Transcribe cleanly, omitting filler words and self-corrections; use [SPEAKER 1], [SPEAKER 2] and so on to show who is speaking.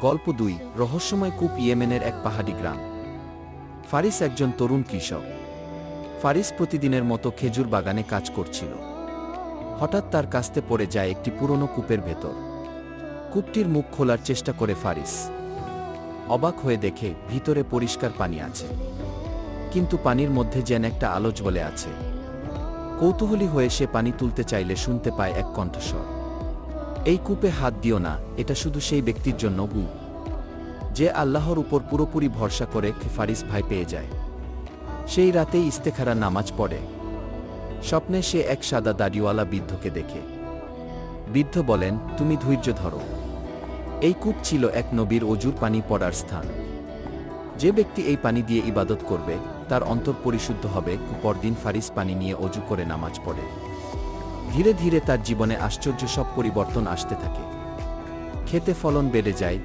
[SPEAKER 1] গল্প ২ রহস্যময় কূপ ইয়েমেনের এক পাহাড়ি গ্রাম। ফারিস একজন তরুণ কৃষক। ফারিস প্রতিদিনের মতো খেজুর বাগানে কাজ করছিল। হঠাৎ তার কাস্তে পড়ে যায় একটি পুরনো কূপের ভেতর। কূপটির মুখ খোলার চেষ্টা করে ফারিস। অবাক হয়ে দেখে ভিতরে পরিষ্কার পানি আছে, কিন্তু পানির মধ্যে যেন একটা আলো জ্বলে আছে। কৌতূহলী হয়ে সে পানি তুলতে চাইলে শুনতে পায় এক কণ্ঠস্বর, এই কূপে হাত দিও না, এটা শুধু সেই ব্যক্তির জন্য যে আল্লাহর উপর পুরোপুরি ভরসা করে। ফারিস ভয় পেয়ে যায়। সেই রাতেই ইস্তেখারা নামাজ পড়ে। স্বপ্নে সে এক সাদা দাড়িওয়ালা বৃদ্ধকে দেখে। বৃদ্ধ বলেন, তুমি ধৈর্য ধরো। এই কূপ ছিল এক নবীর অজুর পানি পড়ার স্থান। যে ব্যক্তি এই পানি দিয়ে ইবাদত করবে তার অন্তর পরিশুদ্ধ হবে। পরদিন ফারিস পানি নিয়ে অজু করে নামাজ পড়ে। ধীরে ধীরে তার জীবনে আশ্চর্য সব পরিবর্তন আসতে থাকে। খেতে ফলন বেড়ে যায়,